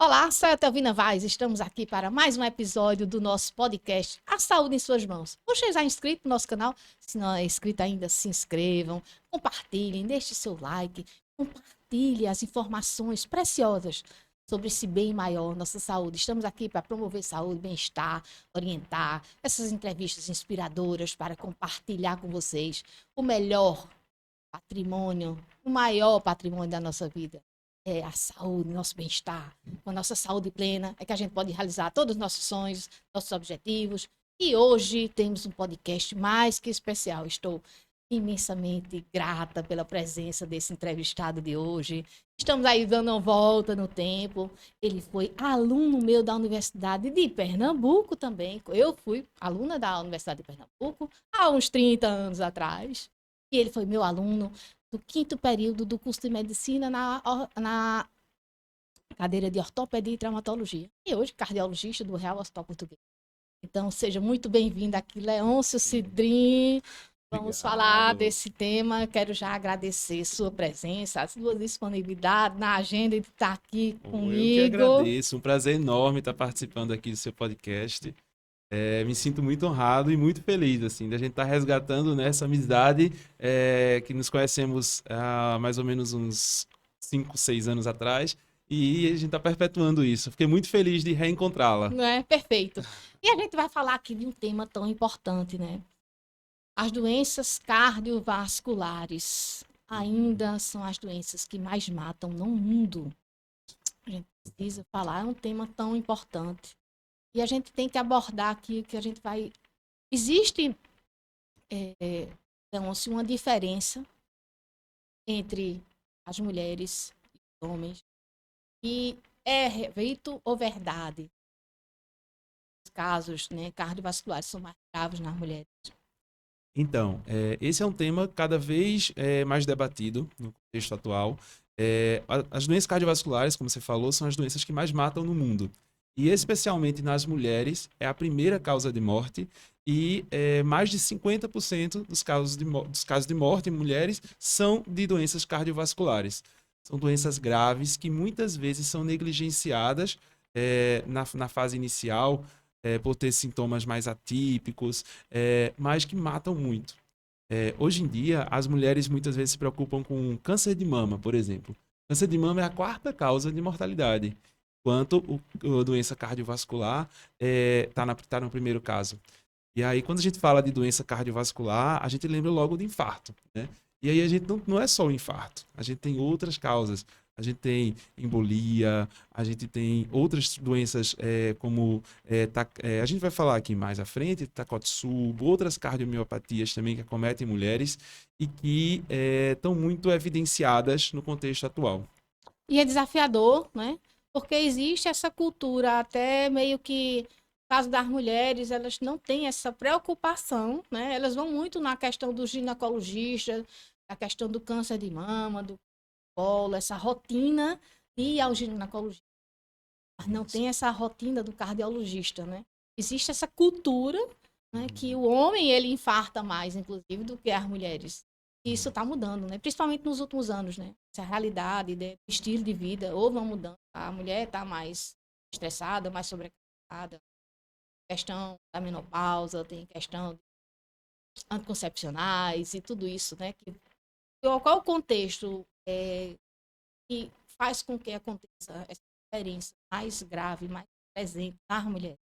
Olá, sou a Telvina Vaz. Estamos aqui para mais um episódio do nosso podcast A Saúde em Suas Mãos. Você já é inscrito no nosso canal? Se não é inscrito ainda, se inscrevam, compartilhem, deixe seu like, compartilhe as informações preciosas sobre esse bem maior, nossa saúde. Estamos aqui para promover saúde, bem-estar, orientar, essas entrevistas inspiradoras para compartilhar com vocês o melhor patrimônio, o maior patrimônio da nossa vida. É a saúde, nosso bem-estar. Com a nossa saúde plena, é que a gente pode realizar todos os nossos sonhos, nossos objetivos. E hoje temos um podcast mais que especial. Estou imensamente grata pela presença desse entrevistado de hoje. Estamos aí dando uma volta no tempo. Ele foi aluno meu da Universidade de Pernambuco também. Eu fui aluna da Universidade de Pernambuco há uns 30 anos atrás. E ele foi meu aluno do 5º período do curso de medicina na cadeira de ortopedia e traumatologia. E hoje, cardiologista do Real Hospital Português. Então, seja muito bem-vindo aqui, Leôncio Cidrim. Vamos falar Obrigado. desse tema. Quero já agradecer sua presença, a sua disponibilidade na agenda de estar aqui Eu que comigo. agradeço. Um prazer enorme estar participando aqui do seu podcast. Me sinto muito honrado e muito feliz, assim, da gente estar resgatando, né, essa amizade que nos conhecemos há mais ou menos uns 5, 6 anos atrás e a gente está perpetuando isso. Fiquei muito feliz de reencontrá-la. Não é? Perfeito. E a gente vai falar aqui de um tema tão importante, né? As doenças cardiovasculares ainda são as doenças que mais matam no mundo. A gente precisa falar, é um tema tão importante. E a gente tem que abordar aqui que a gente vai. Existe, então, assim, uma diferença entre as mulheres e os homens. E é feito ou verdade? Os casos, né, cardiovasculares são mais graves nas mulheres. Então, esse é um tema cada vez mais debatido no contexto atual. As doenças cardiovasculares, como você falou, são as doenças que mais matam no mundo. E especialmente nas mulheres, é a primeira causa de morte e mais de 50% dos casos de morte em mulheres são de doenças cardiovasculares. São doenças graves que muitas vezes são negligenciadas na fase inicial, por ter sintomas mais atípicos, mas que matam muito. Hoje em dia, as mulheres muitas vezes se preocupam com câncer de mama, por exemplo. Câncer de mama é a quarta causa de mortalidade, enquanto a doença cardiovascular tá no primeiro caso. E aí, quando a gente fala de doença cardiovascular, a gente lembra logo do infarto, né? E aí a gente não é só o infarto, a gente tem outras causas. A gente tem embolia, a gente tem outras doenças a gente vai falar aqui mais à frente, Takotsubo, outras cardiomiopatias também que acometem mulheres e que estão muito evidenciadas no contexto atual. E é desafiador, né? Porque existe essa cultura, até meio que, no caso das mulheres, elas não têm essa preocupação, né? Elas vão muito na questão do ginecologista, a questão do câncer de mama, do colo, essa rotina de ir ao ginecologista. Mas não tem essa rotina do cardiologista, né? Existe essa cultura, né, que o homem, ele infarta mais, inclusive, do que as mulheres. E isso está mudando, né? Principalmente nos últimos anos, né? Essa realidade, né? Estilo de vida, houve uma mudança. A mulher está mais estressada, mais sobrecarregada. Questão da menopausa, tem questão de anticoncepcionais e tudo isso, né? Qual o contexto que faz com que aconteça essa diferença mais grave, mais presente nas mulheres?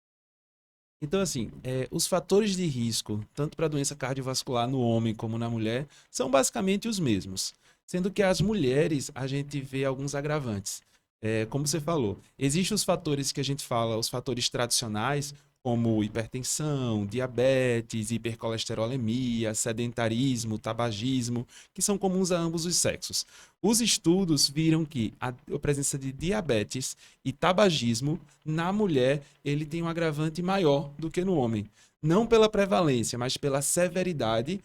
Então, assim, os fatores de risco, tanto para a doença cardiovascular no homem como na mulher, são basicamente os mesmos. Sendo que as mulheres, a gente vê alguns agravantes. Como você falou, existem os fatores que a gente fala, os fatores tradicionais, como hipertensão, diabetes, hipercolesterolemia, sedentarismo, tabagismo, que são comuns a ambos os sexos. Os estudos viram que a presença de diabetes e tabagismo na mulher ele tem um agravante maior do que no homem. Não pela prevalência, mas pela severidade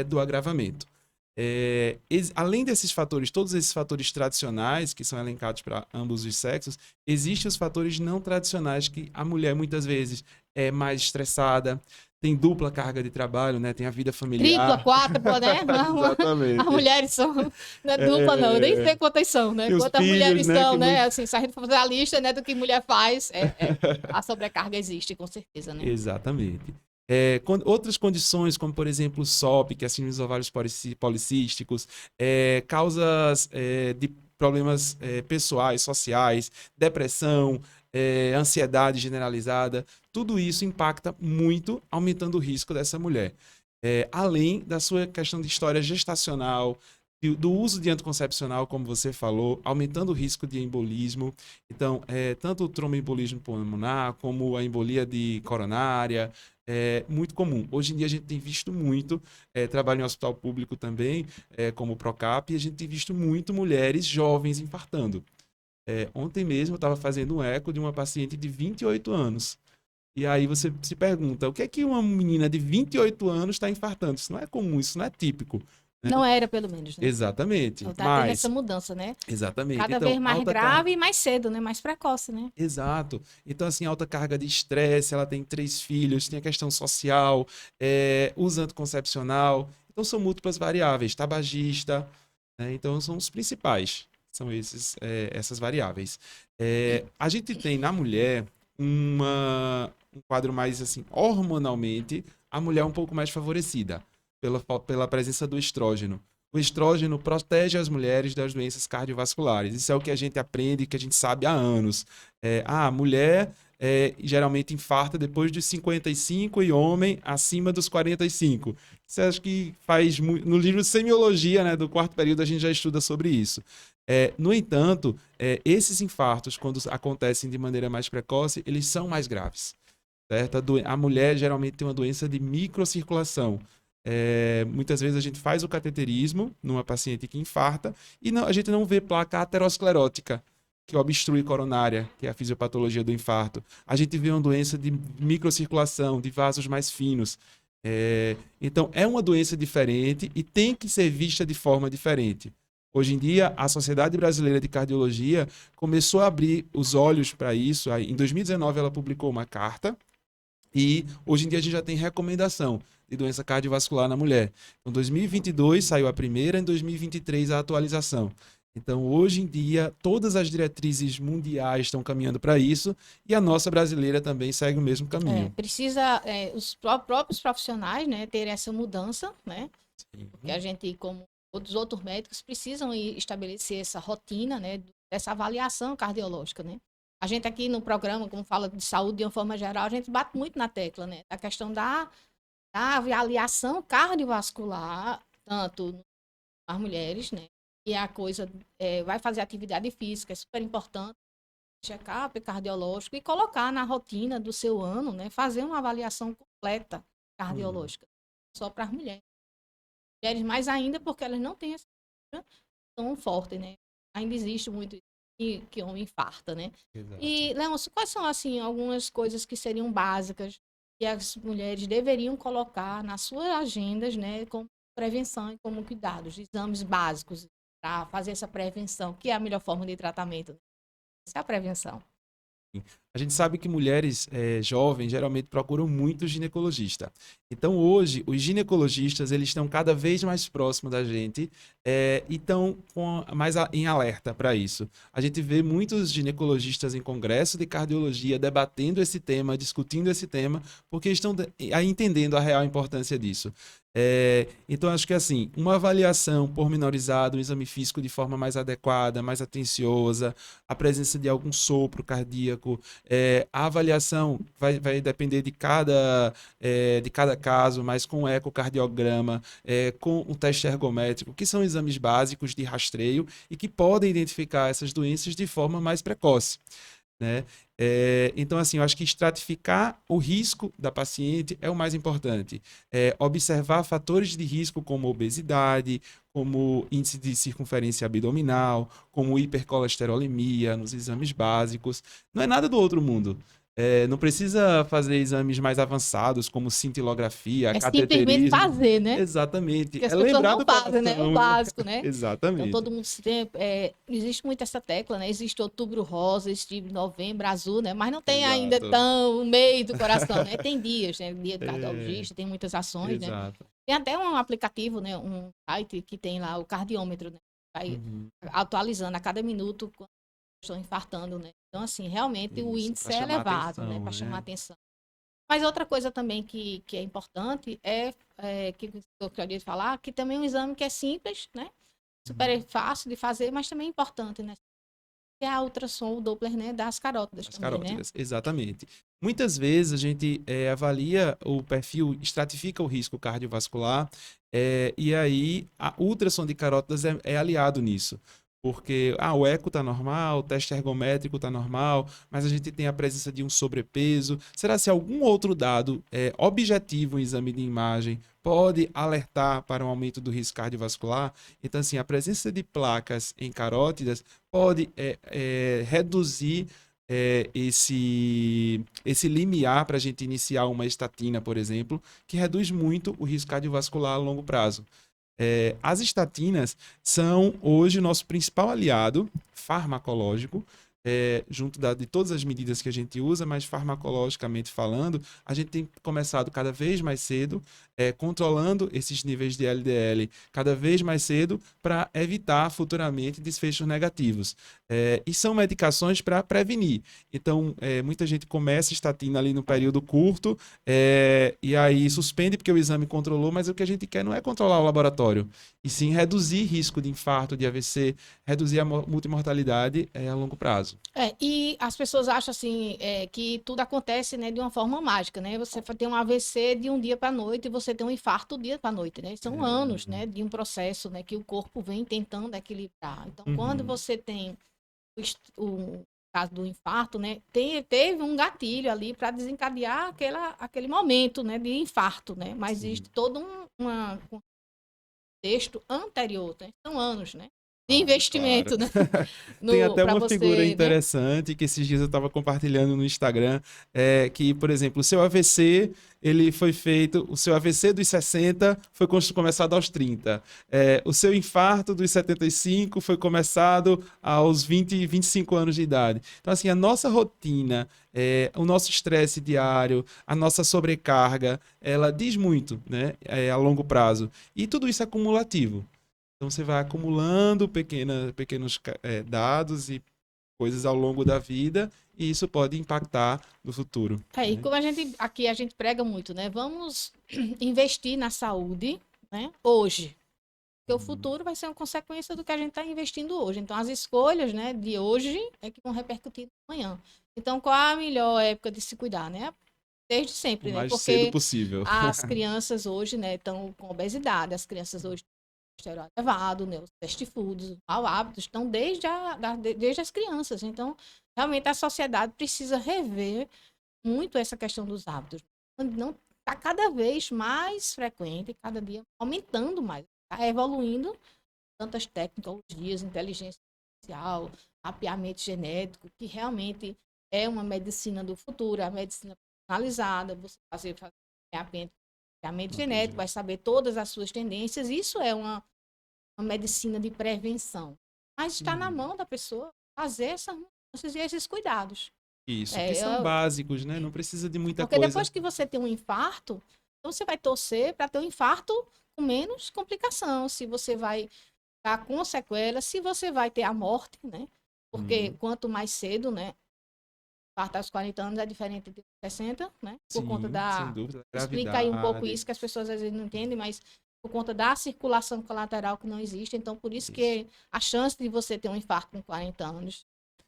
do agravamento. Além desses fatores, todos esses fatores tradicionais que são elencados para ambos os sexos, existem os fatores não tradicionais que a mulher muitas vezes é mais estressada, tem dupla carga de trabalho, né? Tem a vida Tripla, familiar. quádrupla, né? Exatamente. As mulheres são. Não é dupla, não. Eu nem sei quantas são, né? Tem os Quantas filhos, mulheres né? são, Que né? muito... Assim, se a gente for fazer a lista, né, do que mulher faz, a sobrecarga existe, com certeza, né? Exatamente. Outras condições, como por exemplo o SOP, que é a síndrome dos ovários policísticos, causas de problemas pessoais, sociais, depressão, ansiedade generalizada, tudo isso impacta muito, aumentando o risco dessa mulher. Além da sua questão de história gestacional, do uso de anticoncepcional, como você falou, aumentando o risco de embolismo. Então, tanto o tromboembolismo pulmonar, como a embolia de coronária, é muito comum. Hoje em dia a gente tem visto muito, trabalho em hospital público também, como o Procap, e a gente tem visto muito mulheres jovens infartando. Ontem mesmo eu estava fazendo um eco de uma paciente de 28 anos. E aí você se pergunta, o que é que uma menina de 28 anos está infartando? Isso não é comum, isso não é típico. Né? Não era, pelo menos, né? Exatamente. Então tá tendo essa mudança, né? Exatamente. Cada Então, vez mais grave e mais cedo, né? Mais precoce, né? Exato. Então, assim, alta carga de estresse, ela tem 3 filhos, tem a questão social, uso anticoncepcional. Então, são múltiplas variáveis. Tabagista, né? Então, são os principais. São essas variáveis. A gente tem na mulher um quadro mais, assim, hormonalmente, a mulher um pouco mais favorecida pela presença do estrógeno. O estrógeno protege as mulheres das doenças cardiovasculares. Isso é o que a gente aprende, que a gente sabe há anos. A mulher geralmente infarta depois dos 55 e homem acima dos 45. Isso acho que faz muito... No livro de semiologia, né, do quarto período, a gente já estuda sobre isso. No entanto, esses infartos, quando acontecem de maneira mais precoce, eles são mais graves. Certo? A mulher geralmente tem uma doença de microcirculação. Muitas vezes a gente faz o cateterismo numa paciente que infarta e a gente não vê placa aterosclerótica, que obstrui coronária, que é a fisiopatologia do infarto. A gente vê uma doença de microcirculação, de vasos mais finos. Então, é uma doença diferente e tem que ser vista de forma diferente. Hoje em dia, a Sociedade Brasileira de Cardiologia começou a abrir os olhos para isso. Em 2019, ela publicou uma carta e hoje em dia a gente já tem recomendação de doença cardiovascular na mulher. Em 2022 saiu a primeira, em 2023 a atualização. Então, hoje em dia, todas as diretrizes mundiais estão caminhando para isso e a nossa brasileira também segue o mesmo caminho. Precisa os próprios profissionais, né, terem essa mudança, né? Sim. Porque a gente, como os outros médicos, precisam estabelecer essa rotina, né, dessa avaliação cardiológica, né? A gente aqui no programa, como fala de saúde de uma forma geral, a gente bate muito na tecla, né? A questão da avaliação cardiovascular, tanto nas mulheres, né? E a coisa vai fazer atividade física, é super importante, check-up cardiológico e colocar na rotina do seu ano, né? Fazer uma avaliação completa cardiológica, só para as mulheres. Mulheres mais ainda porque elas não têm essa tão forte, né? Ainda existe muito que homem infarta, né? Exato. E, Leôncio, quais são, assim, algumas coisas que seriam básicas que as mulheres deveriam colocar nas suas agendas, né, como prevenção e como cuidados, exames básicos para fazer essa prevenção, que é a melhor forma de tratamento? Essa é a prevenção. A gente sabe que mulheres jovens geralmente procuram muito ginecologista. Então, hoje, os ginecologistas eles estão cada vez mais próximos da gente e estão mais em alerta para isso. A gente vê muitos ginecologistas em congresso de cardiologia debatendo esse tema, discutindo esse tema, porque estão entendendo a real importância disso. Então, acho que assim, uma avaliação pormenorizada, um exame físico de forma mais adequada, mais atenciosa, a presença de algum sopro cardíaco, a avaliação vai depender de cada caso, mas com ecocardiograma, com um teste ergométrico, que são exames básicos de rastreio e que podem identificar essas doenças de forma mais precoce. Né? Então, assim, eu acho que estratificar o risco da paciente é o mais importante. Observar fatores de risco como obesidade, como índice de circunferência abdominal, como hipercolesterolemia nos exames básicos. Não é nada do outro mundo. Não precisa fazer exames mais avançados, como cintilografia, É simplesmente cateterismo. fazer, né? Exatamente. Que as É pessoas lembrar não do fazem, né? O coração. básico, né? Então, Exatamente. todo mundo se tem, existe muito essa tecla, né? Existe outubro rosa, existe novembro azul, né? Mas não tem ainda Exato. tão o mês do coração, né? Tem dias, né? Dia do É, cardiologista, tem muitas ações, né? exato. Tem até um aplicativo, né? Um site que tem lá o cardiômetro, né? Vai Uhum. atualizando a cada minuto quando estão infartando, né? Então, assim, realmente o Isso, para índice é chamar elevado, né? atenção, Para chamar né? atenção. Mas outra coisa também que é importante que eu queria falar, que também é um exame que é simples, né? Super fácil de fazer, mas também é importante, né? Que é a ultrassom, o Doppler, né? Das carótidas As também, né? carótidas, exatamente. Muitas vezes a gente avalia o perfil, estratifica o risco cardiovascular, e aí a ultrassom de carótidas é aliado nisso. Porque o eco está normal, o teste ergométrico está normal, mas a gente tem a presença de um sobrepeso. Será se algum outro dado objetivo em exame de imagem pode alertar para um aumento do risco cardiovascular? Então, assim, a presença de placas em carótidas pode reduzir esse limiar para a gente iniciar uma estatina, por exemplo, que reduz muito o risco cardiovascular a longo prazo. As estatinas são hoje o nosso principal aliado farmacológico, junto de todas as medidas que a gente usa, mas farmacologicamente falando, a gente tem começado cada vez mais cedo, controlando esses níveis de LDL cada vez mais cedo para evitar futuramente desfechos negativos. E são medicações para prevenir. Então, muita gente começa estatina ali no período curto, e aí suspende porque o exame controlou, mas o que a gente quer não é controlar o laboratório, e sim reduzir risco de infarto, de AVC, reduzir a multimortalidade a longo prazo. E as pessoas acham assim que tudo acontece, né, de uma forma mágica, né? Você tem um AVC de um dia para a noite e você tem um infarto do dia para a noite, né? São anos, né, de um processo, né, que o corpo vem tentando equilibrar. Então, quando Uhum. você tem o caso do infarto, né, teve um gatilho ali para desencadear aquele momento, né, de infarto, né? Mas Sim. existe todo um contexto anterior, né? São anos, né? De Claro, claro. investimento, né? Tem até Para uma figura você, né? interessante que esses dias eu estava compartilhando no Instagram, que, por exemplo, o seu AVC, ele foi feito, o seu AVC dos 60 foi começado aos 30. O seu infarto dos 75 foi começado aos 20, 25 anos de idade. Então, assim, a nossa rotina, o nosso estresse diário, a nossa sobrecarga, ela diz muito, né, a longo prazo. E tudo isso é acumulativo. Então você vai acumulando pequenos dados e coisas ao longo da vida, e isso pode impactar no futuro. E Né? como aqui a gente prega muito, né? Vamos investir na saúde, né? Hoje. Porque o Uhum. futuro vai ser uma consequência do que a gente está investindo hoje. Então, as escolhas, né, de hoje é que vão repercutir amanhã. Então, qual a melhor época de se cuidar, né? Desde O sempre, né? mais cedo Porque possível. as crianças hoje, né, estão com obesidade, as crianças hoje têm colesterol elevado, né, os fast foods, os maus hábitos estão desde as crianças. Então, realmente a sociedade precisa rever muito essa questão dos hábitos. Não está cada vez mais frequente, cada dia aumentando mais, está evoluindo tantas tecnologias, inteligência artificial, mapeamento genético, que realmente é uma medicina do futuro, a medicina personalizada, você fazer mapeamento genético, vai saber todas as suas tendências, isso é uma medicina de prevenção. Mas está na Uhum. mão da pessoa fazer essas mudanças e esses cuidados. Isso, que É, são básicos, né? Não precisa de muita porque coisa. depois que você tem um infarto, então você vai torcer para ter um infarto com menos complicação, se você vai ficar com sequelas, se você vai ter a morte, né? Porque Uhum. quanto mais cedo, né? Infarto aos 40 anos é diferente de 60, né? Por conta Sim, sem da. dúvida. Explica aí um pouco Gravidade. isso que as pessoas às vezes não entendem, mas por conta da circulação colateral que não existe. Então, por isso Isso. que a chance de você ter um infarto com 40 anos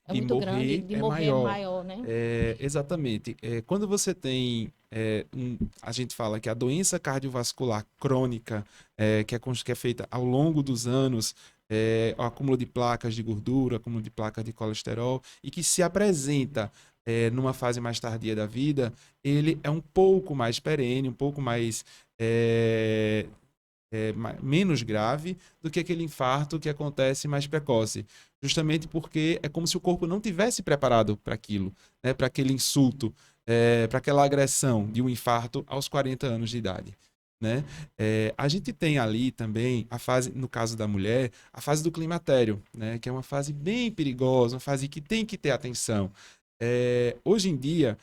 é E muito grande, morrer de é morrer é maior. maior, né? Exatamente. Quando você tem, a gente fala que a doença cardiovascular crônica, que é feita ao longo dos anos, o acúmulo de placas de gordura, acúmulo de placas de colesterol, e que se apresenta numa fase mais tardia da vida, ele é um pouco mais perene, um pouco mais menos grave do que aquele infarto que acontece mais precoce. Justamente porque é como se o corpo não tivesse preparado para aquilo, né? Para aquele insulto, para aquela agressão de um infarto aos 40 anos de idade. Né? A gente tem ali também a fase, no caso da mulher, a fase do climatério, né? Que é uma fase bem perigosa, uma fase que tem que ter atenção. Hoje em dia,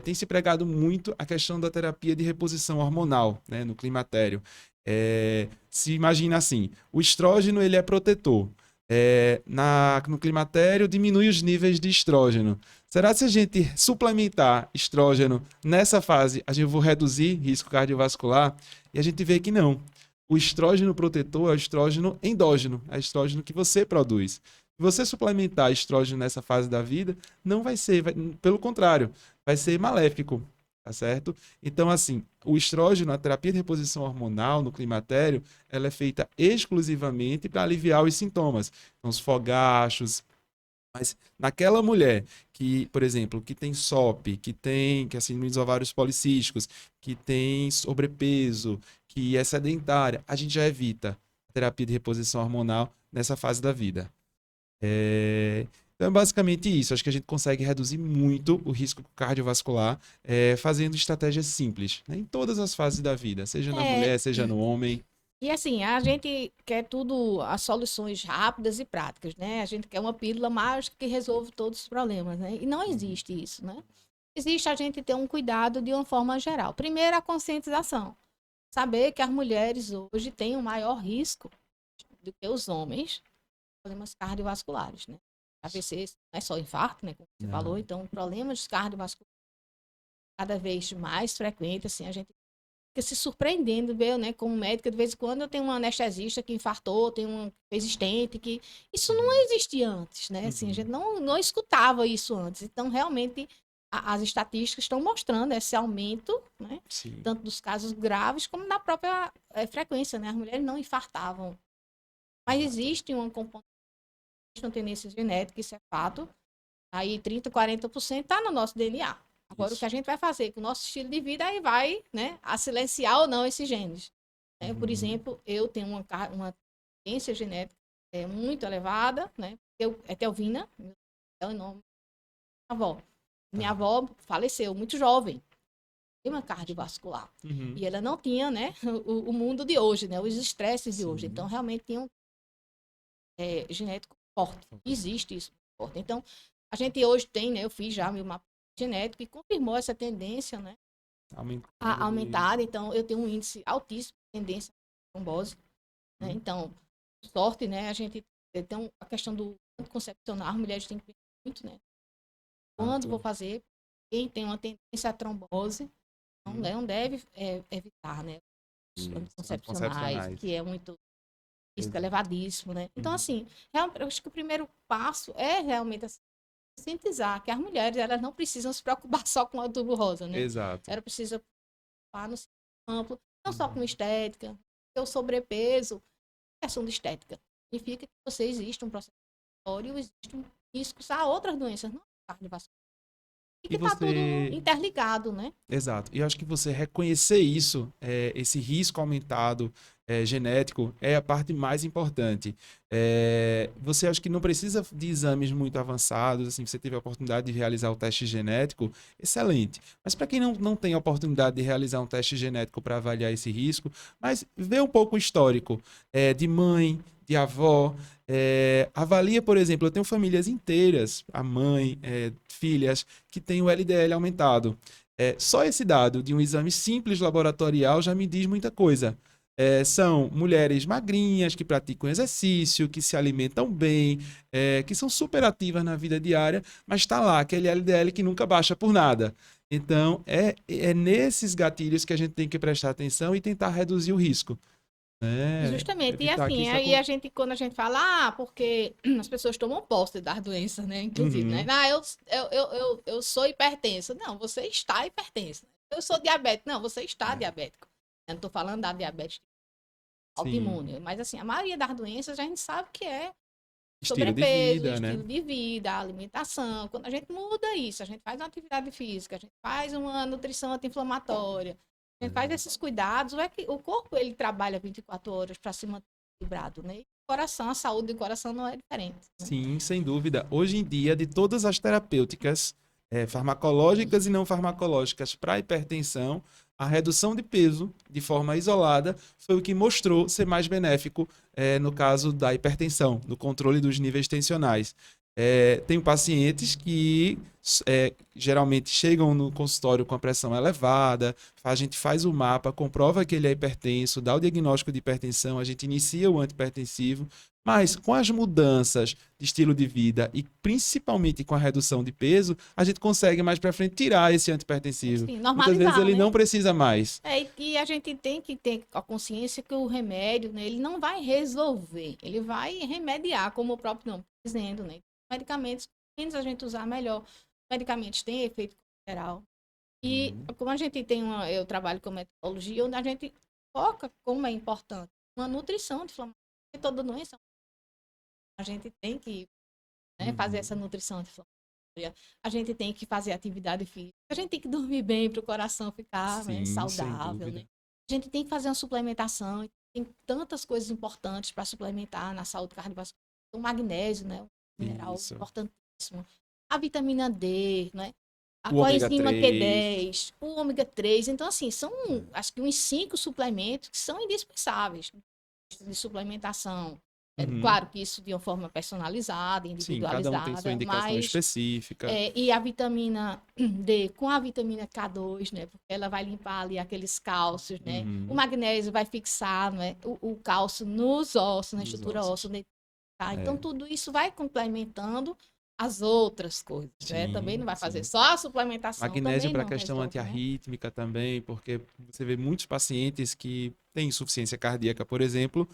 tem se pregado muito a questão da terapia de reposição hormonal, né? No climatério. Se imagina assim, o estrógeno ele é protetor. No climatério diminui os níveis de estrógeno. Será que se a gente suplementar estrógeno nessa fase, a gente vai reduzir risco cardiovascular? E a gente vê que não. O estrógeno protetor é o estrógeno endógeno, é o estrógeno que você produz. Se você suplementar estrógeno nessa fase da vida, não vai ser, pelo contrário, vai ser maléfico, tá certo? Então, assim, o estrógeno, a terapia de reposição hormonal no climatério, ela é feita exclusivamente para aliviar os sintomas. Então, os fogachos. Mas naquela mulher que, por exemplo, que tem SOP, que é síndrome dos ovários policísticos, que tem sobrepeso, que é sedentária, a gente já evita a terapia de reposição hormonal nessa fase da vida. Então é basicamente isso. Acho que a gente consegue reduzir muito o risco cardiovascular fazendo estratégias simples, né, em todas as fases da vida, seja na É, mulher, seja no homem. e assim, a gente quer tudo, as soluções rápidas e práticas, né? A gente quer uma pílula mágica que resolve todos os problemas, né? E não existe isso, né? Existe a gente ter um cuidado de uma forma geral. Primeiro, a conscientização. Saber que as mulheres hoje têm um maior risco do que os homens de problemas cardiovasculares, né? AVC não é só infarto, né? Como você Não. falou, então problemas cardiovasculares cada vez mais frequentes, assim, a gente fica se surpreendendo, ver, né, como médica, de vez em quando eu tenho um anestesista que infartou, tem um resistente, que isso não existia antes, né? Assim, a gente não escutava isso antes. Então, realmente, as estatísticas estão mostrando esse aumento, né? Sim. Tanto dos casos graves como na própria frequência, né? As mulheres não infartavam. Mas existe uma componente, uma tendência genética, isso é fato. Aí 30, 40% está no nosso DNA. Agora, o que a gente vai fazer com o nosso estilo de vida, aí vai, né, a silenciar ou não esses genes. Né? Por exemplo, eu tenho uma tendência genética muito elevada, né? É Telvina, é o nome da minha avó. Minha avó faleceu muito jovem, uma cardiovascular. E ela não tinha, né, o mundo de hoje, né, os estresses de hoje. Então, realmente tinha um genético forte. Existe isso forte. Então, a gente hoje tem, né, eu fiz já meu mapa genético e confirmou essa tendência, né, a aumentar. Então, eu tenho um índice altíssimo de tendência à trombose. Né? Então, sorte, né, a gente tem a questão do anticoncepcional, as mulheres têm que pensar muito, né, quando vou fazer, quem tem uma tendência à trombose, não deve evitar, né, os anticoncepcionais, que é muito risco elevadíssimo, né? Então, assim, eu acho que o primeiro passo é realmente assim, conscientizar que as mulheres, elas não precisam se preocupar só com o Outubro Rosa, né? Exato. Elas precisam preocupar no amplo, não só com estética, porque o sobrepeso é questão de estética. Significa que você existe um processo inflamatório, existe um risco a outras doenças, não cardiovasculares. E que está tudo interligado, né? Exato. E eu acho que você reconhecer isso, esse risco aumentado genético, é a parte mais importante. Você acha que não precisa de exames muito avançados, assim, você teve a oportunidade de realizar o teste genético, excelente. Mas para quem não tem a oportunidade de realizar um teste genético para avaliar esse risco, mas vê um pouco o histórico de mãe, de avó, avalia, por exemplo, eu tenho famílias inteiras, a mãe, filhas, que têm o LDL aumentado. Só esse dado de um exame simples laboratorial já me diz muita coisa. São mulheres magrinhas, que praticam exercício, que se alimentam bem, que são super ativas na vida diária, mas está lá aquele LDL que nunca baixa por nada. Então, é nesses gatilhos que a gente tem que prestar atenção e tentar reduzir o risco. Justamente, e Evitar que assim, isso aí a gente, quando a gente fala, porque as pessoas tomam posse das doenças, né? Inclusive, né? Eu sou hipertensa. Não, você está hipertensa. Eu sou diabético. Não, você está diabético. Eu não estou falando da diabetes autoimune, mas assim, a maioria das doenças a gente sabe que é estilo de sobrepeso, vida, né? estilo de vida, alimentação. Quando a gente muda isso, a gente faz uma atividade física, a gente faz uma nutrição anti-inflamatória, A gente faz esses cuidados, é que o corpo ele trabalha 24 horas para se manter equilibrado, né? E o coração, a saúde do coração não é diferente. Né? Sim, sem dúvida. Hoje em dia, de todas as terapêuticas, farmacológicas e não farmacológicas para hipertensão, a redução de peso de forma isolada foi o que mostrou ser mais benéfico no caso da hipertensão, no controle dos níveis tensionais. Tenho pacientes que geralmente chegam no consultório com a pressão elevada, a gente faz o mapa, comprova que ele é hipertenso, dá o diagnóstico de hipertensão, a gente inicia o antihipertensivo, mas com as mudanças de estilo de vida e principalmente com a redução de peso, a gente consegue mais para frente tirar esse antihipertensivo. Sim, Muitas vezes normalizar, ele né? não precisa mais. E a gente tem que ter a consciência que o remédio, né, ele não vai resolver, ele vai remediar, como o próprio nome está dizendo, né? Medicamentos, menos a gente usar, melhor. Medicamentos têm efeito colateral. E como a gente tem eu trabalho com metodologia, onde a gente foca como é importante uma nutrição de inflamação. Toda doença, a gente tem que fazer essa nutrição anti-inflamatória. A gente tem que fazer atividade física. A gente tem que dormir bem para o coração ficar Sim, saudável. Né? A gente tem que fazer uma suplementação. Tem tantas coisas importantes para suplementar na saúde cardiovascular. O magnésio, né? Um mineral importantíssimo. A vitamina D, né? A coenzima Q10, o ômega 3. Então, assim, são acho que uns 5 suplementos que são indispensáveis de suplementação. Claro que isso de uma forma personalizada, individualizada. Sim, cada um tem sua indicação específica. E a vitamina D com a vitamina K2, né? Porque ela vai limpar ali aqueles cálcios, né? O magnésio vai fixar, né? O cálcio nos ossos, na estrutura óssea. Tá? Então, tudo isso vai complementando as outras coisas, né? Também não vai fazer só a suplementação. Magnésio para a questão antiarrítmica também, porque você vê muitos pacientes que têm insuficiência cardíaca, por exemplo,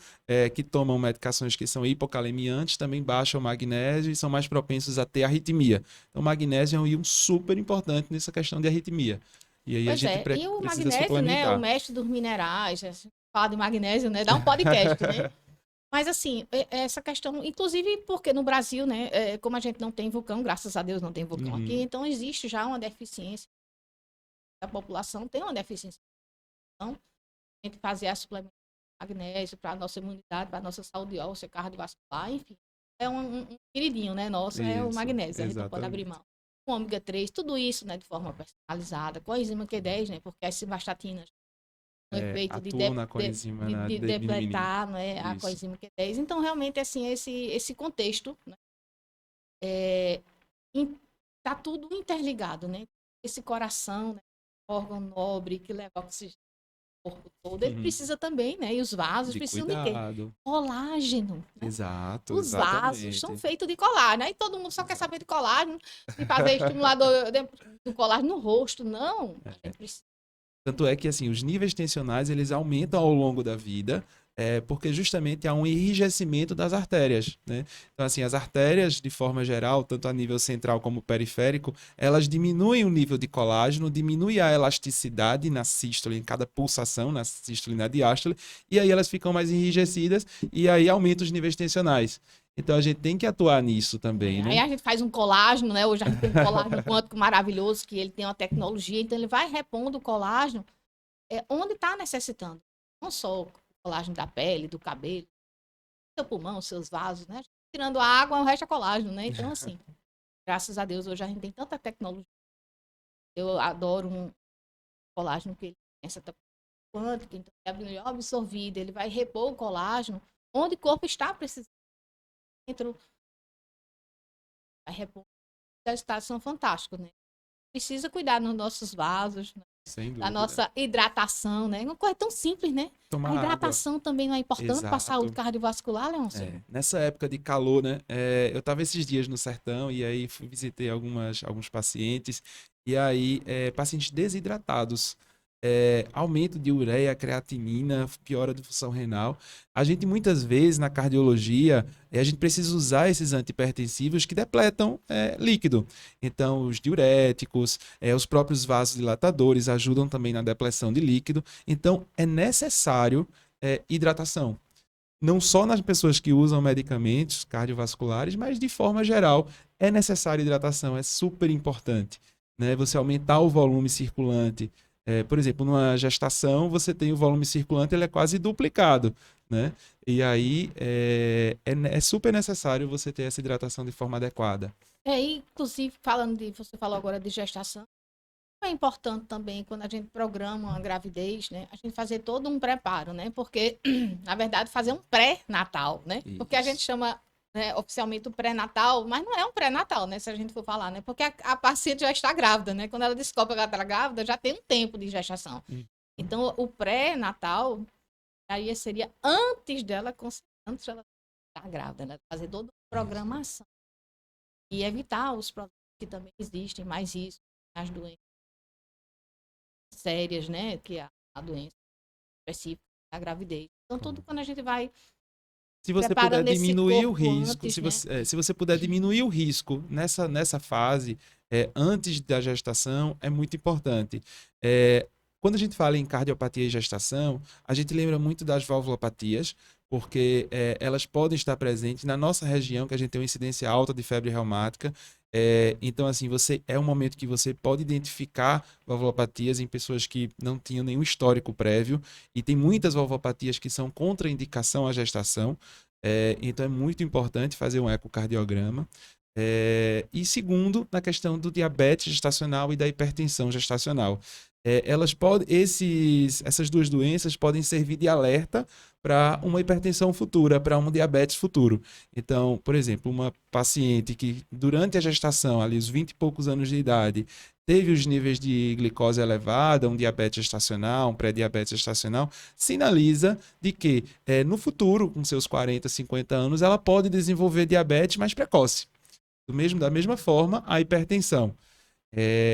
que tomam medicações que são hipokalemiantes, também baixam o magnésio e são mais propensos a ter arritmia. Então, o magnésio é um íon super importante nessa questão de arritmia. E aí a gente e o magnésio, né? O mestre dos minerais, fala de magnésio, né? Dá um podcast, né? Mas, assim, essa questão, inclusive porque no Brasil, né, como a gente não tem vulcão, graças a Deus não tem vulcão aqui, então existe já uma deficiência. A população tem uma deficiência. Então, a gente fazer a suplementação de magnésio para a nossa imunidade, para a nossa saúde óssea, cardiovascular, enfim. É um queridinho, né, nosso, é o magnésio, a gente não pode abrir mão. O ômega 3, tudo isso, né, de forma personalizada, com a enzima Q10, né, porque as simvastatinas o efeito de depletar, né, a coenzima Q10. Então, realmente, assim, esse contexto, né, tá tudo interligado, né? Esse coração, né, órgão nobre que leva oxigênio ao corpo todo, ele precisa também, né? E os vasos precisam de quê? Colágeno. Né? Exato, os vasos são feitos de colágeno. Aí todo mundo só quer saber de colágeno, de fazer estimulador do colágeno no rosto. Não, a gente precisa. Tanto é que, assim, os níveis tensionais, eles aumentam ao longo da vida, porque justamente há um enrijecimento das artérias, né? Então, assim, as artérias, de forma geral, tanto a nível central como periférico, elas diminuem o nível de colágeno, diminuem a elasticidade na sístole, em cada pulsação, na sístole e na diástole, e aí elas ficam mais enrijecidas, e aí aumenta os níveis tensionais. Então, a gente tem que atuar nisso também, né? Aí a gente faz um colágeno, né? Hoje a gente tem um colágeno quântico maravilhoso, que ele tem uma tecnologia, então ele vai repondo o colágeno onde está necessitando. Não só o colágeno da pele, do cabelo, seu pulmão, seus vasos, né? Tirando a água, o resto é colágeno, né? Então, assim, graças a Deus, hoje a gente tem tanta tecnologia. Eu adoro um colágeno que ele tem essa quântica, então é absorvido, ele vai repor o colágeno onde o corpo está precisando. Vai repor. Os resultados são fantásticos, né? Precisa cuidar dos nossos vasos, né? Da nossa hidratação, né? Uma coisa tão simples, né? Tomar a hidratação água. Também não é importante para a saúde cardiovascular, Leôncio? Nessa época de calor, né? Eu estava esses dias no sertão e aí visitei alguns pacientes e aí pacientes desidratados. Aumento de ureia, creatinina, piora da função renal. A gente muitas vezes na cardiologia a gente precisa usar esses antihipertensivos que depletam líquido. Então os diuréticos, os próprios vasodilatadores ajudam também na depleção de líquido. Então é necessário hidratação. Não só nas pessoas que usam medicamentos cardiovasculares, mas de forma geral é necessária hidratação, é super importante, né? Você aumentar o volume circulante, Por exemplo, numa gestação, você tem o volume circulante, ele é quase duplicado, né? E aí é super necessário você ter essa hidratação de forma adequada. Inclusive, você falou agora de gestação, é importante também, quando a gente programa uma gravidez, né? A gente fazer todo um preparo, né? Porque, na verdade, fazer um pré-natal, né? Porque a gente Isso. chama, né, oficialmente o pré-natal, mas não é um pré-natal, né? Se a gente for falar, né? Porque a paciente já está grávida, né? Quando ela descobre que ela está grávida, já tem um tempo de gestação. Então, o pré-natal, aí seria antes dela, antes dela estar grávida, né? Fazer toda uma programação. E evitar os problemas que também existem, mais riscos, as doenças sérias, né? Que é a doença específica da gravidez. Então, tudo quando a gente vai Se você puder preparando esse diminuir o corpo risco, antes, né? se você puder diminuir o risco nessa fase, antes da gestação, é muito importante. Quando a gente fala em cardiopatia e gestação, a gente lembra muito das valvulopatias, porque elas podem estar presentes na nossa região, que a gente tem uma incidência alta de febre reumática. Então, assim, é um momento que você pode identificar valvulopatias em pessoas que não tinham nenhum histórico prévio, e tem muitas valvulopatias que são contraindicação à gestação. Então é muito importante fazer um ecocardiograma. E segundo, na questão do diabetes gestacional e da hipertensão gestacional. Essas duas doenças podem servir de alerta para uma hipertensão futura, para um diabetes futuro. Então, por exemplo, uma paciente que durante a gestação, ali os 20 e poucos anos de idade, teve os níveis de glicose elevada, um diabetes gestacional, um pré-diabetes gestacional, sinaliza de que no futuro, com seus 40, 50 anos, ela pode desenvolver diabetes mais precoce. Da mesma forma, a hipertensão.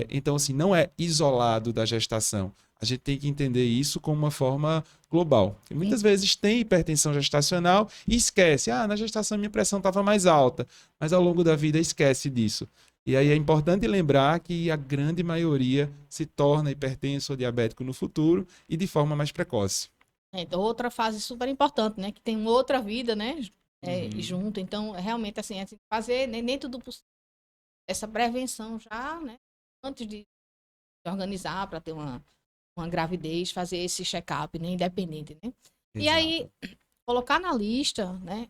Então, assim, não é isolado da gestação. A gente tem que entender isso como uma forma global. E muitas vezes tem hipertensão gestacional e esquece. Na gestação minha pressão estava mais alta, mas ao longo da vida esquece disso. E aí é importante lembrar que a grande maioria se torna hipertenso ou diabético no futuro e de forma mais precoce. Então, outra fase super importante, né? Que tem uma outra vida, né? Uhum. Junto. Então, realmente, assim, a gente fazer nem tudo possível. Essa prevenção já, né? Antes de se organizar para ter uma gravidez, fazer esse check-up, né? Independente, né? E aí, Exato. colocar na lista, né?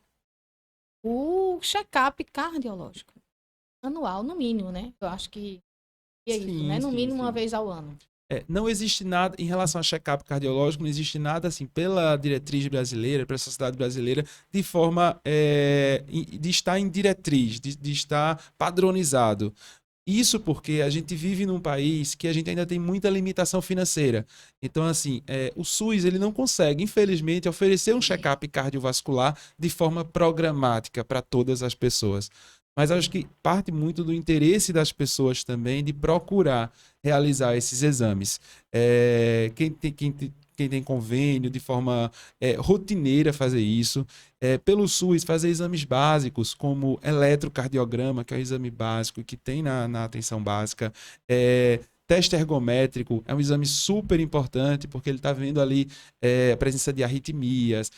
O check-up cardiológico. Anual, no mínimo, né? Eu acho que é isso, Sim, né? No sim, mínimo uma sim. vez ao ano. Não existe nada, em relação a check-up cardiológico, não existe nada assim pela diretriz brasileira, pela sociedade brasileira, de forma de estar em diretriz, de estar padronizado. Isso porque a gente vive num país que a gente ainda tem muita limitação financeira. Então, assim, o SUS ele não consegue, infelizmente, oferecer um check-up cardiovascular de forma programática para todas as pessoas. Mas acho que parte muito do interesse das pessoas também de procurar realizar esses exames. Quem tem convênio, de forma rotineira fazer isso. Pelo SUS, fazer exames básicos, como eletrocardiograma, que é o exame básico que tem na atenção básica. Teste ergométrico é um exame super importante, porque ele está vendo ali a presença de arritmias,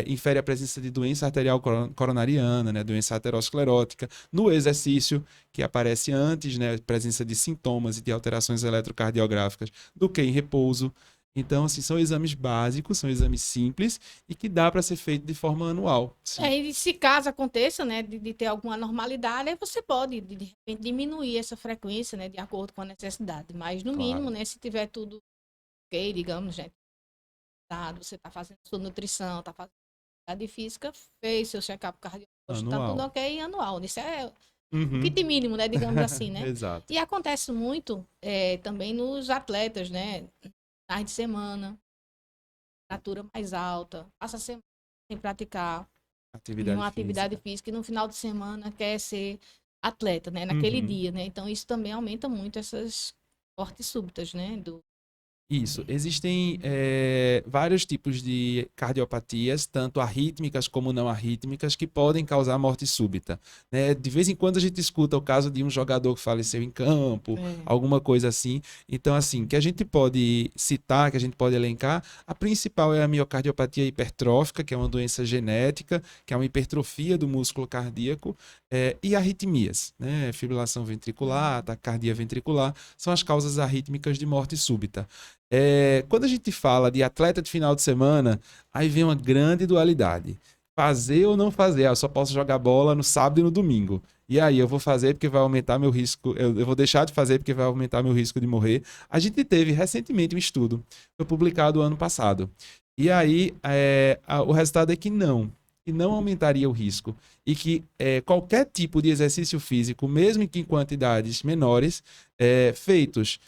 infere a presença de doença arterial coronariana, né, doença aterosclerótica. No exercício, que aparece antes, né, presença de sintomas e de alterações eletrocardiográficas, do que em repouso. Então, assim, são exames básicos, são exames simples e que dá para ser feito de forma anual. Sim. E se caso aconteça, né, de ter alguma anormalidade, aí você pode, de repente, diminuir essa frequência, né, de acordo com a necessidade. Mas, no mínimo, Claro. né, se tiver tudo ok, digamos, gente, você está fazendo sua nutrição, está fazendo atividade física, fez seu check-up cardiológico, está tudo Anual. ok, anual. Isso é o Uhum. kit mínimo, né, digamos assim, né? Exato. E acontece muito também nos atletas, né? Tarde de semana, temperatura mais alta, passa a semana sem praticar Atividade nenhuma atividade física. física e no final de semana quer ser atleta, né? Naquele Uhum. dia, né? Então isso também aumenta muito essas mortes súbitas, né? Isso. Existem vários tipos de cardiopatias, tanto arrítmicas como não arrítmicas, que podem causar morte súbita, né? De vez em quando a gente escuta o caso de um jogador que faleceu em campo, É. alguma coisa assim. Então, assim, que a gente pode citar, que a gente pode elencar, a principal é a miocardiopatia hipertrófica, que é uma doença genética, que é uma hipertrofia do músculo cardíaco, e arritmias, né? Fibrilação ventricular, taquicardia ventricular, são as causas arrítmicas de morte súbita. Quando a gente fala de atleta de final de semana, aí vem uma grande dualidade. Fazer ou não fazer? Eu só posso jogar bola no sábado e no domingo. E aí, eu vou fazer porque vai aumentar meu risco. Eu vou deixar de fazer porque vai aumentar meu risco de morrer. A gente teve recentemente um estudo, foi publicado ano passado. E aí, o resultado é que não aumentaria o risco. E que qualquer tipo de exercício físico, mesmo que em quantidades menores, feitos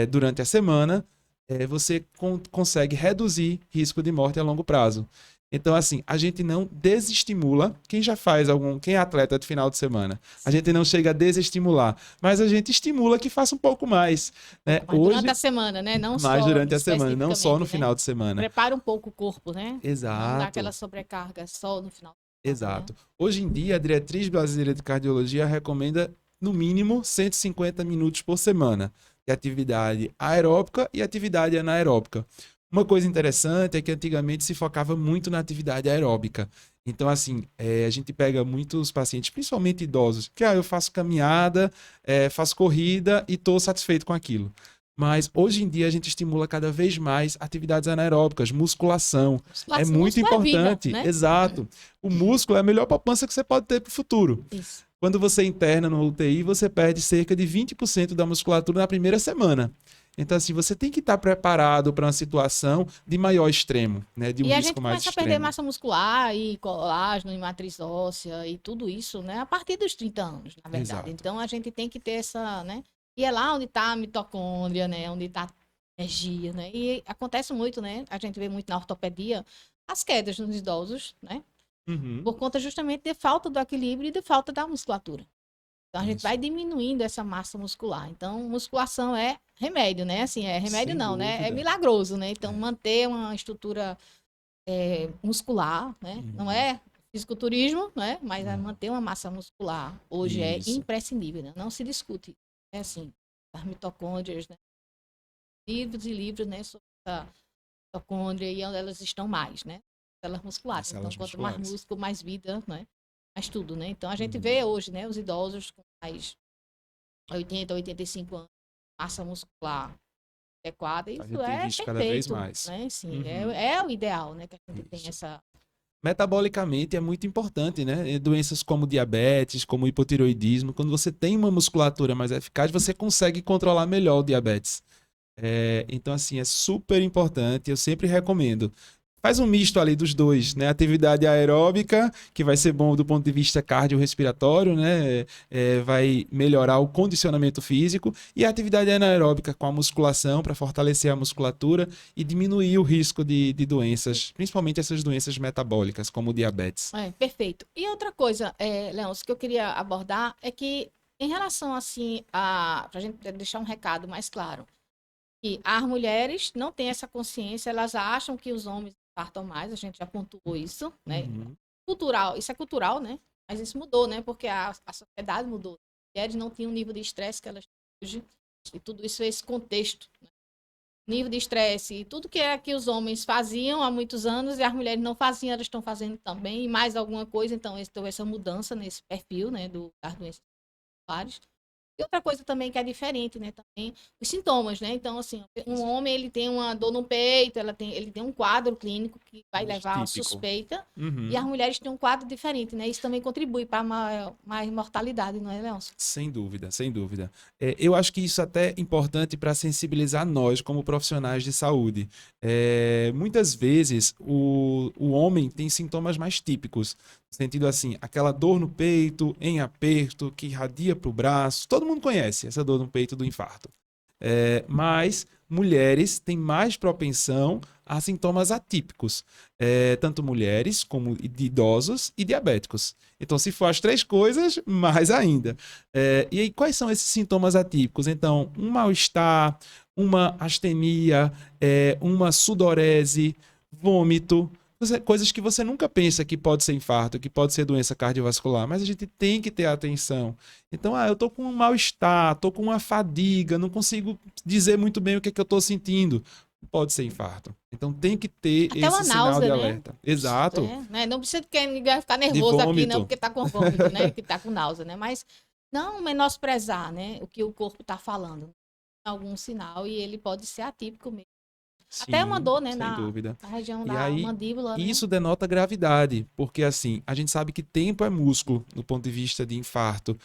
durante a semana, você consegue reduzir risco de morte a longo prazo. Então, assim, a gente não desestimula quem já faz quem é atleta de final de semana. A gente não chega a desestimular, mas a gente estimula que faça um pouco mais, né? Mas durante a semana, né? Não Mais só durante a semana, não só no especificamente, né? final de semana. Prepara um pouco o corpo, né? Não dá Exato, aquela sobrecarga só no final de semana, né? exato. Hoje em dia, a diretriz brasileira de cardiologia recomenda, no mínimo, 150 minutos por semana de atividade aeróbica e atividade anaeróbica. Uma coisa interessante é que antigamente se focava muito na atividade aeróbica. Então, assim, a gente pega muitos pacientes, principalmente idosos, que eu faço caminhada, faço corrida e estou satisfeito com aquilo. Mas hoje em dia a gente estimula cada vez mais atividades anaeróbicas, musculação. É muito Músculo é vida, importante, né? exato. O músculo é a melhor poupança que você pode ter para o futuro. Isso. Quando você interna no UTI, você perde cerca de 20% da musculatura na primeira semana. Então, assim, você tem que estar preparado para uma situação de maior extremo, né? De um E a risco gente mais começa a perder extremo. massa muscular e colágeno e matriz óssea e tudo isso, né? A partir dos 30 anos, na verdade. Exato. Então, a gente tem que ter essa, né? E é lá onde está a mitocôndria, né? Onde está a energia, né? E acontece muito, né? A gente vê muito na ortopedia as quedas nos idosos, né? Uhum. Por conta justamente de falta do equilíbrio e de falta da musculatura. Então, a gente Isso. vai diminuindo essa massa muscular. Então, musculação é remédio, né? Assim, é remédio Sem não, né? É dúvida. milagroso, né? Então, É. manter uma estrutura muscular, né? Não Uhum. é fisiculturismo, né? Mas é Não. manter uma massa muscular hoje é Isso. imprescindível, né? Não se discute. É assim, as mitocôndrias, né? Livros e livros, né? Sobre a mitocôndria e onde elas estão mais, né? Células musculares. As Então, células quanto mais musculares. músculo, mais vida, né? Mais tudo, né? Então, a gente Uhum. vê hoje, né? Os idosos com mais 80, 85 anos, massa muscular adequada, A isso gente tem é visto cada vez perfeito, mais. né? Sim, Uhum. é o ideal, né? Que a gente tenha Isso. essa. Metabolicamente é muito importante, né? Doenças como diabetes, como hipotiroidismo, quando você tem uma musculatura mais eficaz, você consegue controlar melhor o diabetes. Então, assim, é super importante. Eu sempre recomendo. Faz um misto ali dos dois, né? Atividade aeróbica, que vai ser bom do ponto de vista cardiorrespiratório, né? Vai melhorar o condicionamento físico. E a atividade anaeróbica com a musculação, para fortalecer a musculatura e diminuir o risco de doenças, principalmente essas doenças metabólicas, como o diabetes. Perfeito. E outra coisa, Leôncio, que eu queria abordar é que, em relação, assim, para a gente deixar um recado mais claro, que as mulheres não têm essa consciência, elas acham que os homens partam mais, a gente já pontuou isso, né? Uhum. Cultural, isso é cultural, né? Mas isso mudou, né? Porque a sociedade mudou. As mulheres não tinham o nível de estresse que elas têm hoje, e tudo isso é esse contexto, né? Nível de estresse e tudo que é que os homens faziam há muitos anos e as mulheres não faziam, elas estão fazendo também, e mais alguma coisa, então houve essa mudança nesse perfil, né, das doenças musculares. E outra coisa também que é diferente, né, também os sintomas, né? Então, assim, um homem, ele tem uma dor no peito, ele tem um quadro clínico que vai Mais levar a típico. suspeita, e as Uhum. mulheres têm um quadro diferente, né? Isso também contribui para mais mortalidade, não é, Leôncio? Sem dúvida, sem dúvida. Eu acho que isso até é importante para sensibilizar nós, como profissionais de saúde. Muitas vezes o homem tem sintomas mais típicos, no sentido assim, aquela dor no peito, em aperto, que irradia para o braço. Todo mundo conhece essa dor no peito do infarto. Mas mulheres têm mais propensão a sintomas atípicos, tanto mulheres como de idosos e diabéticos. Então, se for as três coisas, mais ainda. E aí, quais são esses sintomas atípicos? Então, um mal-estar, uma astenia, uma sudorese, vômito, coisas que você nunca pensa que pode ser infarto, que pode ser doença cardiovascular, mas a gente tem que ter atenção. Então, eu tô com um mal-estar, tô com uma fadiga, não consigo dizer muito bem o que é que eu tô sentindo. Pode ser infarto. Então tem que ter Até uma esse sinal de náusea, né? alerta. Exato. Né? Não precisa que ninguém ficar De nervoso aqui, não, vômito. porque tá com vômito, né? Que tá com náusea, né? Mas não menosprezar, né? O que o corpo tá falando. Algum sinal e ele pode ser atípico mesmo. Até uma dor, né? Sem dúvida. Na região E da aí, mandíbula. isso denota gravidade, porque assim, a gente sabe que tempo é músculo no ponto de vista de infarto.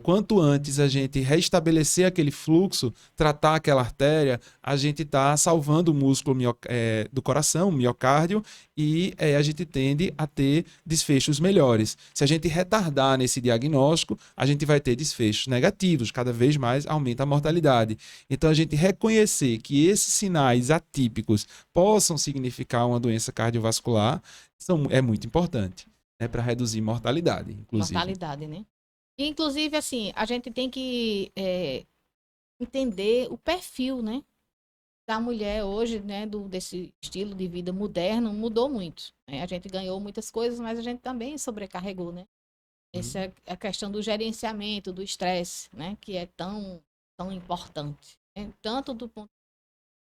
Quanto antes a gente restabelecer aquele fluxo, tratar aquela artéria, a gente está salvando o músculo do coração, o miocárdio, e a gente tende a ter desfechos melhores. Se a gente retardar nesse diagnóstico, a gente vai ter desfechos negativos, cada vez mais aumenta a mortalidade. Então, a gente reconhecer que esses sinais atípicos possam significar uma doença cardiovascular é muito importante, né, para reduzir mortalidade, inclusive. Mortalidade, né? E, inclusive, assim, a gente tem que entender o perfil, né, da mulher hoje, né, desse estilo de vida moderno, mudou muito, né? A gente ganhou muitas coisas, mas a gente também sobrecarregou, né? Essa é a questão do gerenciamento, do estresse, né, que é tão importante, né? Tanto do ponto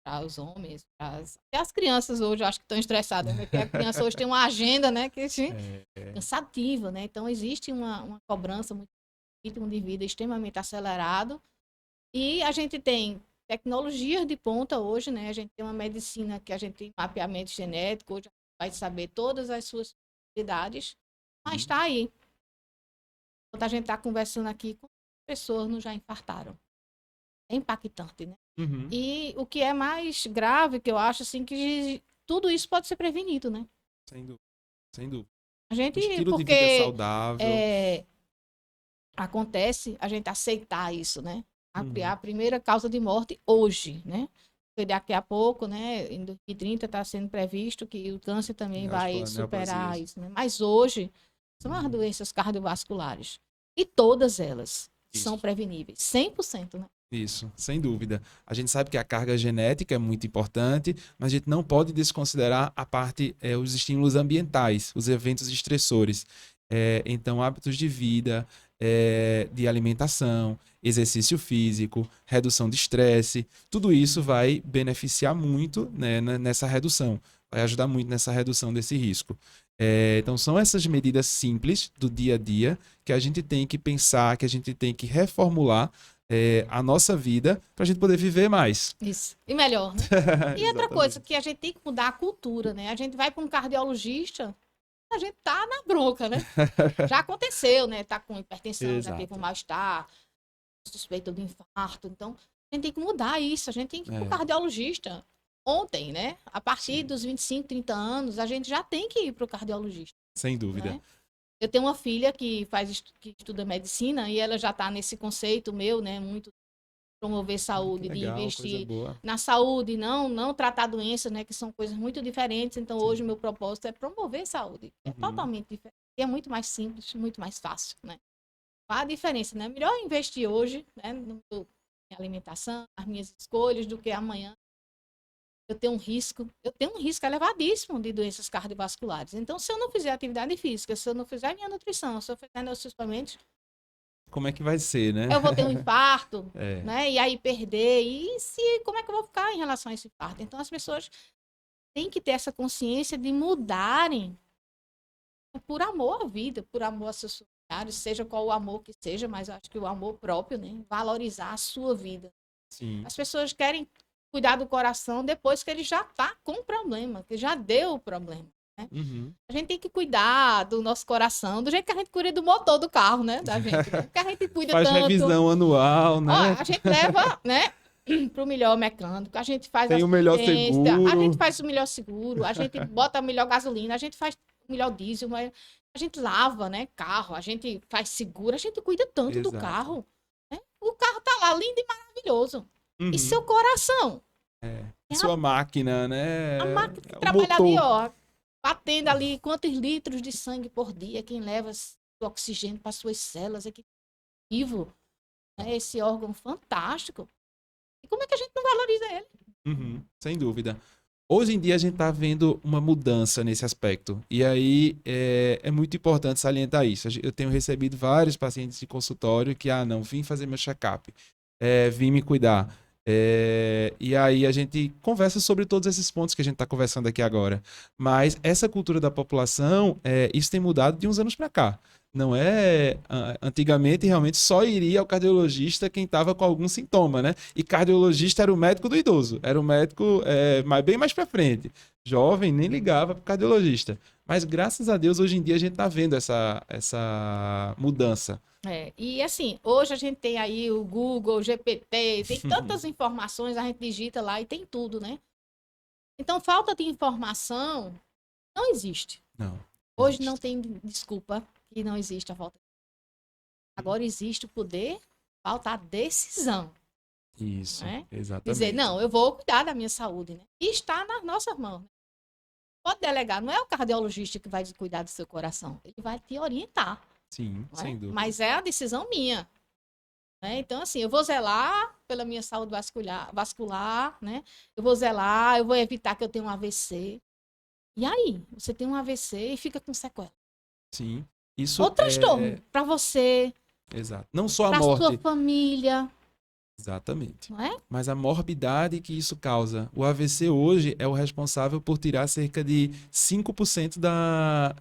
para os homens, até as crianças hoje, eu acho que estão estressadas, né? Porque a criança hoje tem uma agenda, né, que cansativa, né? Então, existe uma cobrança, um ritmo de vida extremamente acelerado, e a gente tem tecnologias de ponta hoje, né? A gente tem uma medicina que a gente tem mapeamento genético, hoje a gente vai saber todas as suas possibilidades, mas está aí. Enquanto a gente está conversando aqui, com pessoas não já infartaram. É impactante, né? Uhum. E o que é mais grave, que eu acho, assim, que tudo isso pode ser prevenido, né? Sem dúvida. Sem dúvida. A gente, Estilo de vida porque saudável. acontece a gente aceitar isso, né? A primeira causa de morte hoje, né? Porque daqui a pouco, né, em 2030 está sendo previsto que o câncer também vai superar isso, né? Mas hoje são as doenças cardiovasculares. E todas elas são preveníveis, 100%, né? Isso, sem dúvida. A gente sabe que a carga genética é muito importante, mas a gente não pode desconsiderar a parte, os estímulos ambientais, os eventos estressores. Então, hábitos de vida, de alimentação, exercício físico, redução de estresse, tudo isso vai beneficiar muito, né, nessa redução, vai ajudar muito nessa redução desse risco. Então, são essas medidas simples do dia a dia que a gente tem que pensar, que a gente tem que reformular a nossa vida para a gente poder viver mais. Isso. E melhor, né? E outra coisa, que a gente tem que mudar a cultura, né? A gente vai para um cardiologista, a gente tá na bronca, né? Já aconteceu, né? Tá com hipertensão, já teve um mal-estar, suspeita de infarto. Então, a gente tem que mudar isso. A gente tem que ir para o cardiologista. Ontem, né? A partir dos 25, 30 anos, a gente já tem que ir para o cardiologista. Sem dúvida. Né? Eu tenho uma filha que estuda medicina e ela já está nesse conceito meu, né? Muito promover saúde, legal, de investir na saúde, não tratar doenças, né? Que são coisas muito diferentes. Então, hoje o meu propósito é promover saúde. É totalmente diferente. E é muito mais simples, muito mais fácil, né? Qual a diferença, né? Melhor investir hoje, né? Na minha alimentação, nas minhas escolhas, do que amanhã eu tenho um risco elevadíssimo de doenças cardiovasculares. Então, se eu não fizer atividade física, se eu não fizer minha nutrição, se eu fizer meus suplementos, como é que vai ser, né? Eu vou ter um infarto, né? E aí perder. Como é que eu vou ficar em relação a esse infarto? Então, as pessoas têm que ter essa consciência de mudarem por amor à vida, por amor a seus familiares, seja qual o amor que seja, mas eu acho que o amor próprio, né? Valorizar a sua vida. Sim. As pessoas querem cuidar do coração depois que ele já está com problema, que já deu o problema. Né? A gente tem que cuidar do nosso coração, do jeito que a gente cuida do motor do carro, né? Da gente. Né? Porque a gente cuida faz tanto. Revisão anual, né? Ó, a gente leva, né? Para o melhor mecânico, a gente faz tem o melhor seguro. A gente faz o melhor seguro, a gente bota a melhor gasolina, a gente faz o melhor diesel, a gente lava, né? Carro, a gente faz seguro, a gente cuida tanto do carro. Né? O carro tá lá lindo e maravilhoso. E seu coração? Sua máquina, né? A máquina que trabalha ali, ó, batendo ali quantos litros de sangue por dia, quem leva o oxigênio para suas células, é que vivo, né? Esse órgão fantástico. E como é que a gente não valoriza ele? Sem dúvida. Hoje em dia a gente está vendo uma mudança nesse aspecto. E aí é muito importante salientar isso. Eu tenho recebido vários pacientes de consultório que, não, vim fazer meu check-up, vim me cuidar. E aí a gente conversa sobre todos esses pontos que a gente está conversando aqui agora. Mas essa cultura da população, isso tem mudado de uns anos para cá. Não é... Antigamente, realmente, só iria ao cardiologista quem estava com algum sintoma, né? E cardiologista era o médico do idoso. Era o médico bem mais pra frente. Jovem, nem ligava pro cardiologista. Mas, graças a Deus, hoje em dia, a gente tá vendo essa mudança. E assim, hoje a gente tem aí o Google, o GPT, tem tantas informações, a gente digita lá e tem tudo, né? Então, falta de informação não existe. Não. Hoje não tem desculpa que não existe a falta. Agora existe o poder, falta a decisão. Isso, Né? exatamente. Dizer, não, eu vou cuidar da minha saúde, né? E está nas nossas mãos. Pode delegar, não é o cardiologista que vai cuidar do seu coração, ele vai te orientar. Sim, sem dúvida. Mas é a decisão minha. Né? Então, assim, eu vou zelar pela minha saúde vascular, né? Eu vou zelar, eu vou evitar que eu tenha um AVC. E aí, você tem um AVC e fica com sequela. Sim. Isso Outro transtorno para você, exato. Não só a para morte. sua família. Exatamente. Não é? Mas a morbidade que isso causa. O AVC hoje é o responsável por tirar cerca de 5% da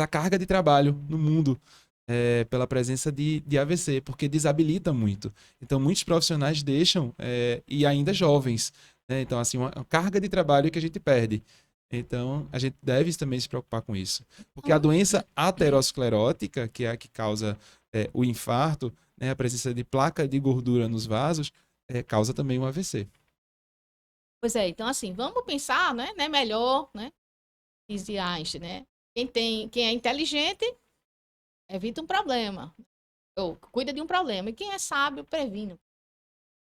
carga de trabalho no mundo. Pela presença de AVC, porque desabilita muito. Então, muitos profissionais deixam, e ainda jovens. Né? Então, assim, uma carga de trabalho que a gente perde. Então, a gente deve também se preocupar com isso. Porque a doença aterosclerótica, que é a que causa o infarto, né, a presença de placa de gordura nos vasos, causa também um AVC. Pois é, então assim, vamos pensar, né, melhor, né? Dizia Einstein, né? Quem é inteligente evita um problema, ou cuida de um problema, e quem é sábio previne.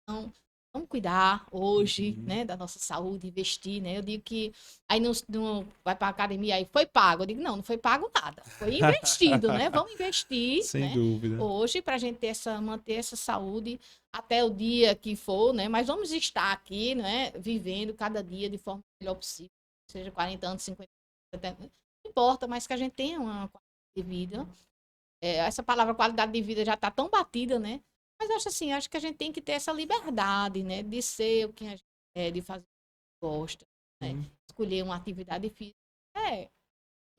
Então, vamos cuidar hoje, né, da nossa saúde, investir, né? Eu digo que aí não vai para a academia, aí foi pago. Eu digo, não foi pago nada, foi investido, né? Vamos investir, Sem né, dúvida. hoje para a gente manter essa saúde até o dia que for, né? Mas vamos estar aqui, né, vivendo cada dia de forma melhor possível, seja 40 anos, 50, 70, não importa, mas que a gente tenha uma qualidade de vida. Essa palavra qualidade de vida já está tão batida, né? Mas acho que a gente tem que ter essa liberdade, né? De ser o que a gente de fazer o que gosta, né? Escolher uma atividade física.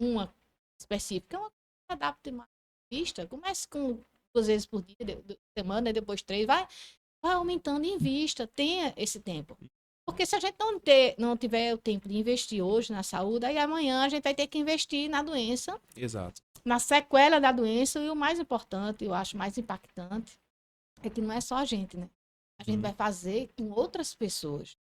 Uma específica, uma coisa que adapte mais à vista. Comece com 2 vezes por dia, semana, depois 3, vai aumentando em vista, tenha esse tempo. Porque se a gente não tiver o tempo de investir hoje na saúde, aí amanhã a gente vai ter que investir na doença. Exato. Na sequela da doença, e o mais importante, eu acho mais impactante, é que não é só a gente, né? A gente vai fazer com outras pessoas.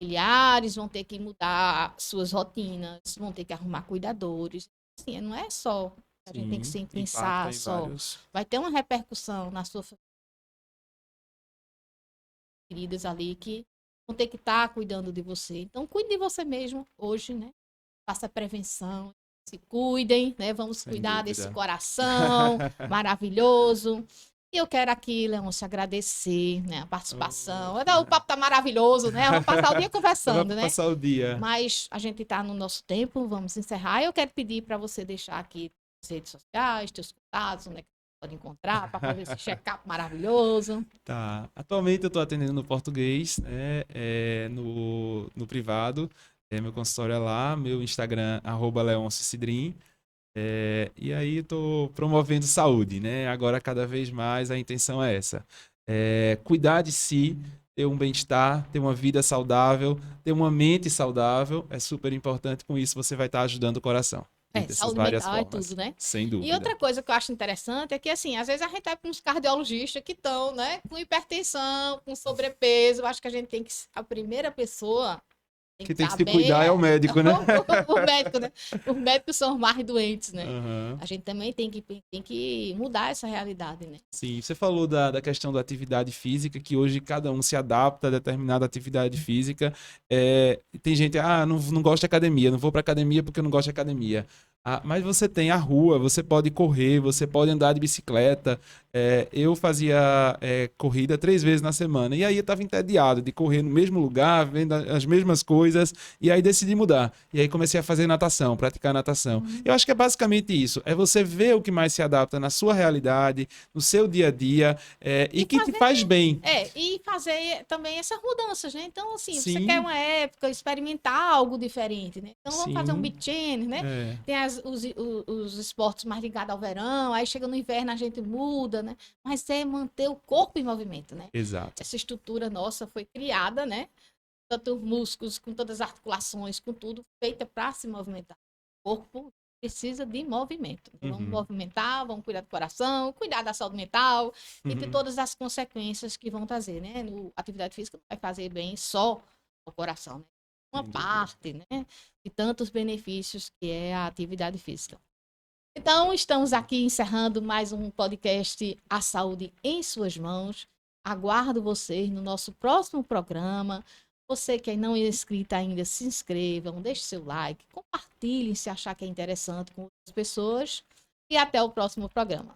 Familiares vão ter que mudar suas rotinas, vão ter que arrumar cuidadores. Assim, não é só a gente tem que sempre pensar só. Vai ter uma repercussão na sua família, queridas ali, que vão ter que estar cuidando de você. Então, cuide de você mesmo hoje, né? Faça prevenção, se cuidem, né? Vamos cuidar desse coração maravilhoso. E eu quero aqui, Leôncio, agradecer, né, a participação. O papo tá maravilhoso, né? Vamos passar o dia conversando, né? Vamos passar o dia. Mas a gente tá no nosso tempo, vamos encerrar. Eu quero pedir para você deixar aqui as redes sociais, teus contatos, onde é que você pode encontrar, para fazer esse check-up maravilhoso. Tá. Atualmente eu estou atendendo no português, né? No privado. Meu consultório é lá, meu Instagram, @leoncecidrim. E aí eu tô promovendo saúde, né? Agora, cada vez mais, a intenção é essa. Cuidar de si, ter um bem-estar, ter uma vida saudável, ter uma mente saudável, é super importante. Com isso, você vai estar ajudando o coração. Saúde mental é tudo, né? Sem dúvida. E outra coisa que eu acho interessante é que, assim, às vezes a gente vai para uns cardiologistas que estão, né, com hipertensão, com sobrepeso. Eu acho que a gente tem que... A primeira pessoa... que tem que se cuidar é o médico, né? O médico, né? Os médicos são mais doentes, né? Uhum. A gente também tem que mudar essa realidade, né? Sim, você falou da questão da atividade física, que hoje cada um se adapta a determinada atividade física. Tem gente, não gosto de academia, não vou para academia porque eu não gosto de academia. Mas você tem a rua, você pode correr, você pode andar de bicicleta. Eu fazia corrida 3 vezes na semana. E aí eu estava entediado de correr no mesmo lugar, vendo as mesmas coisas. E aí decidi mudar. E aí comecei a fazer natação, praticar natação. Eu acho que é basicamente isso. É você ver o que mais se adapta na sua realidade, no seu dia a dia, e que te faz bem. E fazer também essas mudanças, né? Então, assim, Sim. você quer uma época experimentar algo diferente, né? Então, vamos Sim. fazer um beach tennis, né? Tem os esportes mais ligados ao verão, aí chega no inverno a gente muda, né? Mas é manter o corpo em movimento, né? Exato. Essa estrutura nossa foi criada, né? Tanto os músculos, com todas as articulações, com tudo, feita para se movimentar. O corpo precisa de movimento. Então, vamos movimentar, vamos cuidar do coração, cuidar da saúde mental e de todas as consequências que vão trazer, né? Atividade física não vai fazer bem só ao coração, né? Uma parte, né? De tantos benefícios que é a atividade física. Então, estamos aqui encerrando mais um podcast A Saúde em Suas Mãos. Aguardo vocês no nosso próximo programa. Você que não é inscrito ainda, se inscrevam, deixe seu like, compartilhem se achar que é interessante com outras pessoas. E até o próximo programa.